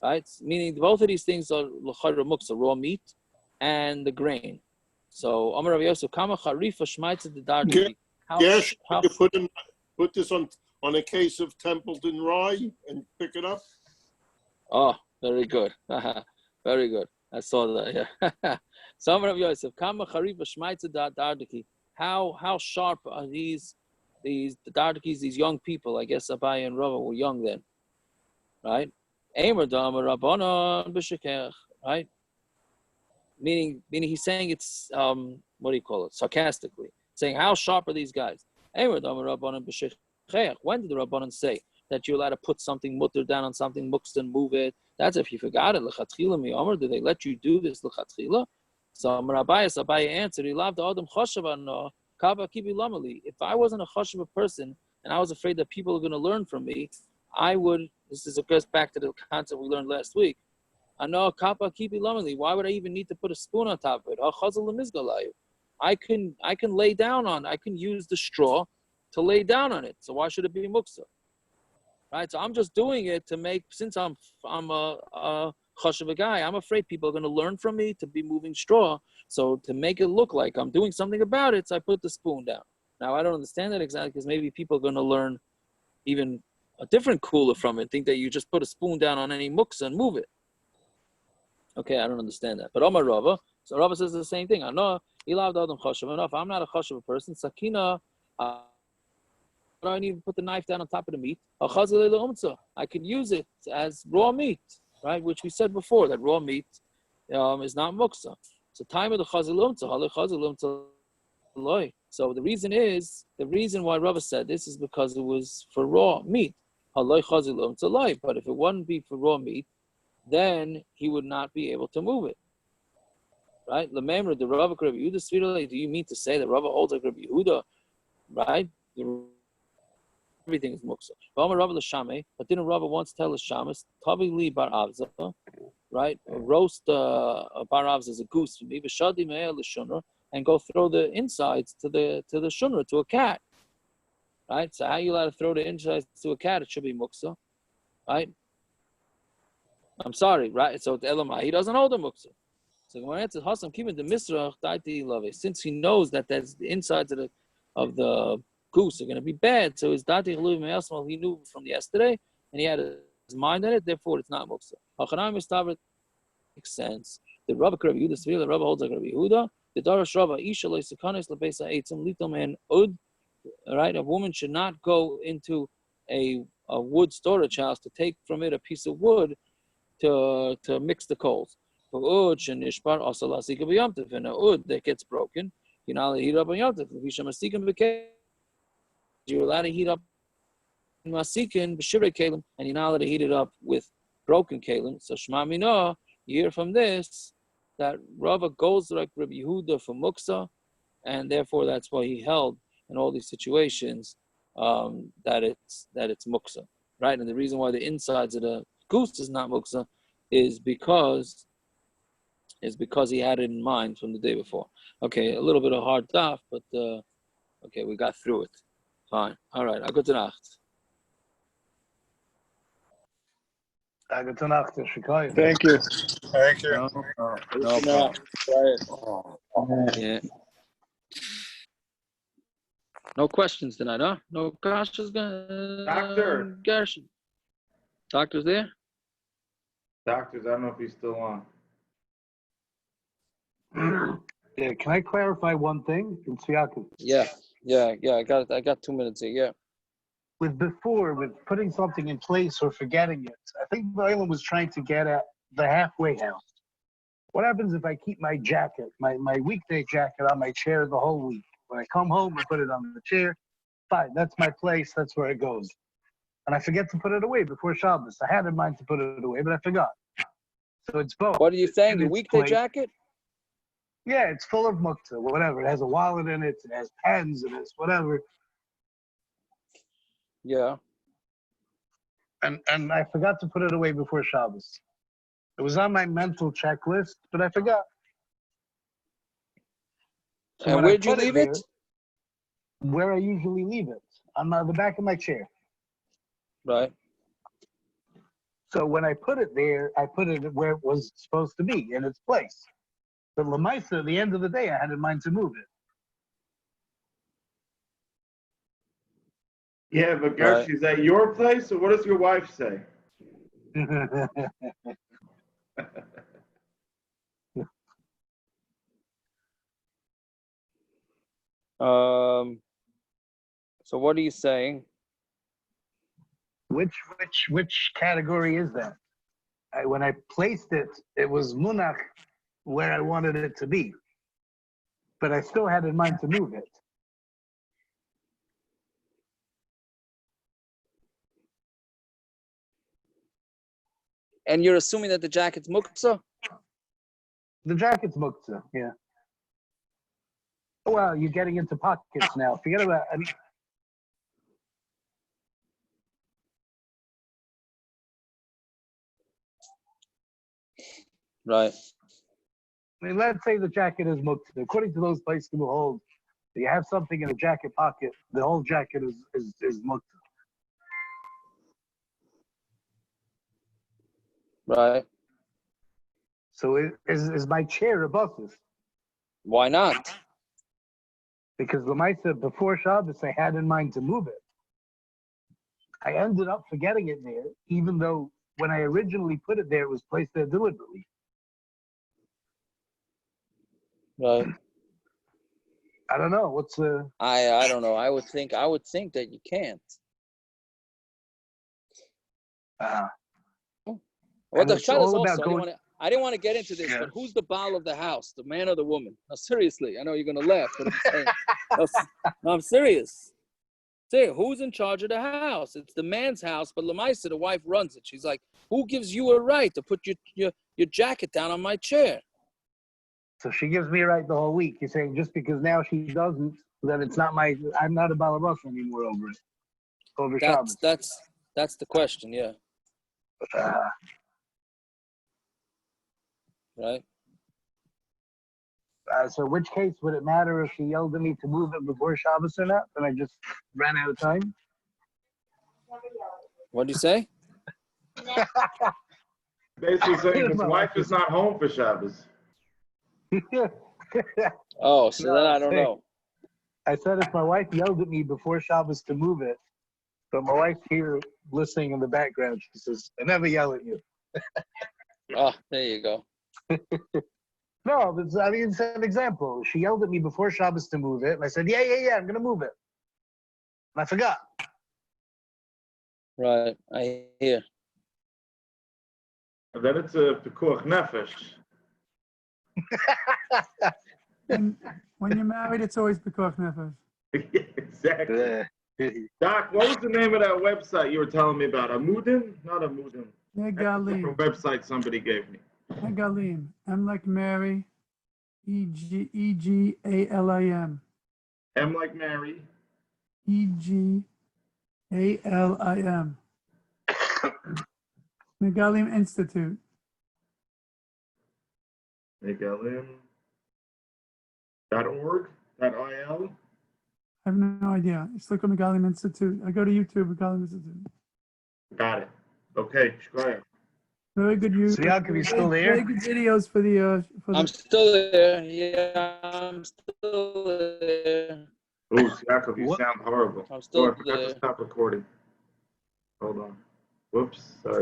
[SPEAKER 1] right? Meaning both of these things are l'chayra muktza, raw meat and the grain. So Amar Rav Yosef, kama charifa shmaitza the dardi.
[SPEAKER 5] Yes, you put this on a case of Templeton rye and pick it up.
[SPEAKER 1] Oh, very good. Very good. I saw that, yeah. So Amar Rav Yosef, kama charifa shmaitza dardi. How sharp are these dardikis, these young people? I guess Abaya and Rava were young then, right? Right? Meaning he's saying it's what do you call it? Sarcastically, saying how sharp are these guys? When did the Rabbanan say that you're allowed to put something mutter down on something muktza and move it? That's if you forgot it. Do they let you do this lechatchila? So Abaya answered, he loved Adam Choshavan Kaba Kibi Lamali. If I wasn't a chashuv person and I was afraid that people are going to learn from me, I would, this goes back to the concept we learned last week. I know Kaba Kibi Lamali. Why would I even need to put a spoon on top of it? I can lay down on, I can use the straw to lay down on it. So why should it be muktza? Right? So I'm just doing it to make, since I'm a chashuv guy, I'm afraid people are going to learn from me to be moving straw. So to make it look like I'm doing something about it, so I put the spoon down. Now I don't understand that exactly because maybe people are going to learn even a different kula from it. Think that you just put a spoon down on any muktza and move it. Okay, I don't understand that. But Omar Rava, so Rava says the same thing. I know Ilav Adam Chashav enough. I'm not a chashav person. Sakina, I don't even put the knife down on top of the meat. I could use it as raw meat, right? Which we said before that raw meat is not muktza. So time of the chazilum loy. So the reason why Rava said this is because it was for raw meat. But if it wouldn't be for raw meat, then he would not be able to move it. Right? Lememra the Rava Rabbi Yehuda. Do you mean to say that Rava holds like Rabbi Yehuda? Right? Everything is muktzah. But didn't Rava once tell us shamas tavi li bar avza? Right, roast bar avza as a goose for me, v'shadi me'el l'shunra, and go throw the insides to the shunra, to a cat. Right, so how you allowed to throw the insides to a cat? It should be muktzah, right? I'm sorry, right? So the Elamai, he doesn't hold the muktzah. So when it's Hasam keeping the misrach daiti love, since he knows that that's the insides of the goose are going to be bad, so his daiti luv me'asmal he knew from yesterday, and he had his mind on it. Therefore, it's not muktzah. Makes sense. The Rava Rabbi Yehuda, the Rava holds like Rabbi Yehuda. The Darash Rava Isha leisakanis lebesa eitzim litom and ud. Right, a woman should not go into a wood storage house to take from it a piece of wood to mix the coals. And a ud that gets broken, you're not allowed to heat up on yomtiv. You're allowed to heat up masikin b'shirei kelim, and you're not allowed to heat it up with broken kelim. So Shema Mina, you hear from this that Rava goes like Rabbi Yehuda for muktza, and therefore that's why he held in all these situations that it's muktza, right? And the reason why the insides of the goose is not muktza is because he had it in mind from the day before. Okay, a little bit of hard daf, but okay, we got through it. Fine. All right. Gute Nacht.
[SPEAKER 3] Gute Nacht, Shikoyim.
[SPEAKER 4] Thank you.
[SPEAKER 6] Thank you.
[SPEAKER 1] No problem. Yeah. No questions tonight, huh? No questions,
[SPEAKER 8] Doctor.
[SPEAKER 1] Gershon. Doctor's there?
[SPEAKER 8] Doctors, I don't know if he's still on.
[SPEAKER 3] Yeah, can I clarify one thing? It's Yaakov.
[SPEAKER 1] Yeah. I got 2 minutes here. Yeah.
[SPEAKER 3] With putting something in place or forgetting it, I think the Olam was trying to get at the halfway house. What happens if I keep my jacket, my weekday jacket on my chair the whole week? When I come home, I put it on the chair. Fine, that's my place. That's where it goes. And I forget to put it away before Shabbos. I had in mind to put it away, but I forgot. So it's both.
[SPEAKER 1] What are you saying? Your
[SPEAKER 3] It's
[SPEAKER 1] weekday
[SPEAKER 3] place.
[SPEAKER 1] jacket?
[SPEAKER 3] Yeah, it's full of muktza, whatever. It has a wallet in it. It has pens. It has whatever.
[SPEAKER 1] Yeah.
[SPEAKER 3] And I forgot to put it away before Shabbos. It was on my mental checklist, but I forgot. So
[SPEAKER 1] And
[SPEAKER 3] when I
[SPEAKER 1] where'd you
[SPEAKER 3] put
[SPEAKER 1] leave
[SPEAKER 3] there,
[SPEAKER 1] it?
[SPEAKER 3] Where I usually leave it, on the back of my chair.
[SPEAKER 1] Right.
[SPEAKER 3] So when I put it there, I put it where it was supposed to be, in its place. But Lamaisa, at the end of the day, I had in mind to move
[SPEAKER 8] Yeah, but Gersh, is that your place, or what does your wife say?
[SPEAKER 3] it.
[SPEAKER 1] So what are you saying?
[SPEAKER 3] Which category is that? When I placed it, it was munach where I wanted it to be. But I still had in mind to move it.
[SPEAKER 1] And you're assuming that the jacket's muktza?
[SPEAKER 3] The jacket's muktza, yeah. Well, you're getting into pockets now. Forget about,
[SPEAKER 1] Right.
[SPEAKER 3] let's say the jacket is muktza. According to those places who hold, you have something in a jacket pocket, the whole jacket is muktza.
[SPEAKER 1] Right.
[SPEAKER 3] So is my chair a buses?
[SPEAKER 1] Why not?
[SPEAKER 3] Because Lamaisa, before Shabbos, I had in mind to move it. I ended up forgetting it there, even though when I originally put it there, it was placed there deliberately.
[SPEAKER 1] Right.
[SPEAKER 3] I don't know. What's
[SPEAKER 1] I don't know. I would think that you can't. What the
[SPEAKER 3] it's
[SPEAKER 1] shot is
[SPEAKER 3] all
[SPEAKER 1] also,
[SPEAKER 3] about going.
[SPEAKER 1] I didn't want to get into this,
[SPEAKER 3] Yeah.
[SPEAKER 1] but who's the baal of the house, the man or the woman? No, seriously, I know you're gonna laugh, but I'm saying, no, I'm serious. Say, who's in charge of the house? It's the man's house, but Lamaisa, the wife, runs it. She's like, who gives you a right to put your jacket down on my chair?
[SPEAKER 3] So she gives me a right the whole week. You're saying just because now she doesn't, then it's not I'm not a balabas anymore over it. Over Shabbos.
[SPEAKER 1] That's the question, yeah. Right.
[SPEAKER 3] So which case would it matter if she yelled at me to move it before Shabbos or not? And I just ran out of time?
[SPEAKER 1] What do you say?
[SPEAKER 8] Basically saying his wife is not home for Shabbos.
[SPEAKER 1] Oh, so then I don't know.
[SPEAKER 3] I said if my wife yelled at me before Shabbos to move it, but my wife's here listening in the background, she says, I never yell at you.
[SPEAKER 1] Oh, there you go.
[SPEAKER 3] No, but it's an example. She yelled at me before Shabbos to move it, and I said, yeah, I'm going to move it. And I forgot.
[SPEAKER 1] Right, I hear.
[SPEAKER 8] And then it's a pekuach nefesh.
[SPEAKER 9] When you're married, it's always pekuach nefesh.
[SPEAKER 8] Exactly. Doc, what was the name of that website you were telling me about? Amudin? Not Amudin. That's a
[SPEAKER 9] Negalim.
[SPEAKER 8] website somebody gave me.
[SPEAKER 9] Negalim. I'm like Mary. Egalim.
[SPEAKER 8] M like Mary.
[SPEAKER 9] Egalim. Megalim Institute.
[SPEAKER 8] Megalim.org. .il.
[SPEAKER 9] I have no idea. Just look at Megalim Institute. I go to YouTube, Megalim Institute.
[SPEAKER 8] Got it. Okay, shkoyach.
[SPEAKER 9] Very good.
[SPEAKER 3] So Yaakov, you still
[SPEAKER 9] Very
[SPEAKER 3] there?
[SPEAKER 9] good videos for the
[SPEAKER 1] I'm still there. Yeah, I'm still there.
[SPEAKER 8] Oh, Yaakov, you
[SPEAKER 3] What?
[SPEAKER 8] sound horrible.
[SPEAKER 1] I'm still
[SPEAKER 8] Oh, I forgot
[SPEAKER 1] there.
[SPEAKER 8] to stop recording. Hold on. Whoops. Sorry.